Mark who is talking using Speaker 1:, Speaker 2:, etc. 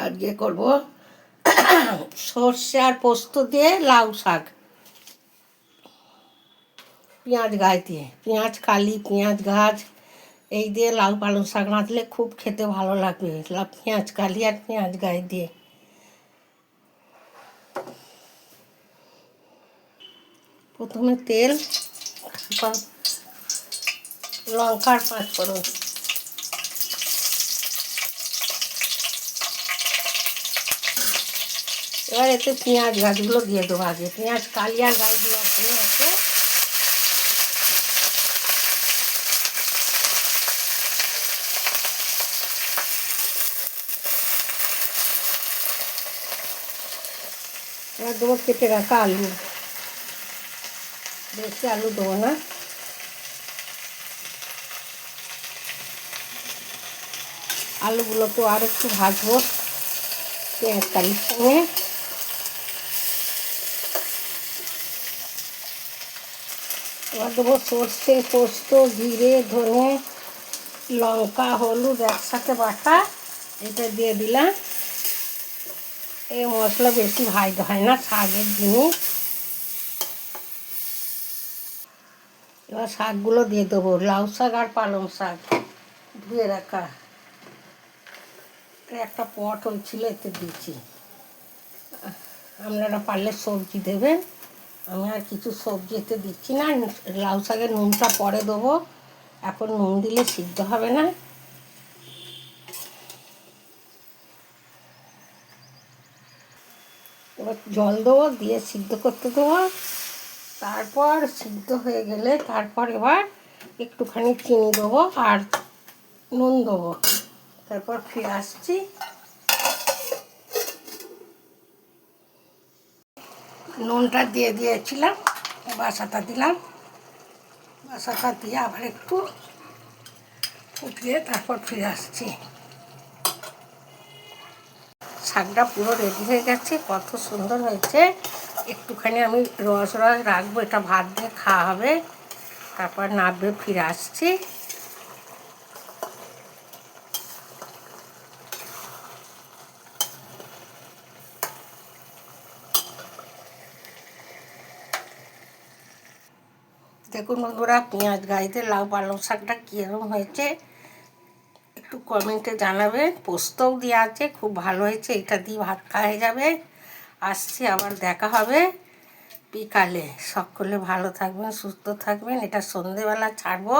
Speaker 1: আজকে করব সর্ষে আর পোস্ত দিয়ে লাউ শাক, পেঁয়াজ গাছ দিয়ে, পেঁয়াজ কালি, পেঁয়াজ গাছ এই দিয়ে লাউ পালং শাক রাঁধলে খুব খেতে ভালো লাগবে। পেঁয়াজ কালি আর পেঁয়াজ গাছ দিয়ে। প্রথমে তেল, লঙ্কার 5 ফোড়ন, এবার এতে পেঁয়াজ গাছগুলো দিয়ে দেবো। আগে পেঁয়াজ কালি আর গাছগুলো আছে। এবার দেবো কেটে রাখা আলু, বেশি আলু দেবো না। আলুগুলোকেও আর একটু ভাজবো পেঁয়াজ কালির সঙ্গে। এবার দেবো সর্ষে, পোস্ত, জিরে, ধনে, লঙ্কা, হলুদ একসাথে বাটা, এটা দিয়ে দিলাম। এই মশলা বেশি ভাজতে হয় না, শাকের জিনিস। এবার শাকগুলো দিয়ে দেবো, লাউ শাক আর পালং শাক ধুয়ে রাখা। একটা পট হয়েছিল, এতে দিয়েছি। আপনারা পারলে সবজি দেবেন, আমি আর কিছু সবজি এতে দিচ্ছি না। লাউ শাকের নুনটা পরে দেবো, এখন নুন দিলে সিদ্ধ হবে না। এবার জল দেবো, দিয়ে সিদ্ধ করতে দেবো। তারপর সিদ্ধ হয়ে গেলে তারপর এবার একটুখানি চিনি দেবো আর নুন দেবো। তারপর ফিরে আসছি। নুনটা দিয়ে দিয়েছিলাম, বাসাটা দিলাম। বাসাটা দিয়ে আবার একটু ফুটিয়ে তারপর ফিরে আসছি। শাকটা পুরো রেডি হয়ে গেছে, কত সুন্দর হয়েছে। একটুখানি আমি রস রাখবো, এটা ভাত দিয়ে খাওয়া হবে। তারপর নাড়বে, ফিরে আসছি। দেখুন বন্ধুরা, পেঁয়াজ গাইতে লাউ পালং শাকটা কীরকম হয়েছে একটু কমেন্টে জানাবেন। পোস্তও দেওয়া আছে, খুব ভালো হয়েছে। এটা দিয়ে ভাত খাওয়া যাবে। আসছি, আবার দেখা হবে বিকালে। সকলে ভালো থাকবেন, সুস্থ থাকবেন। এটা সন্ধেবেলা ছাড়বো।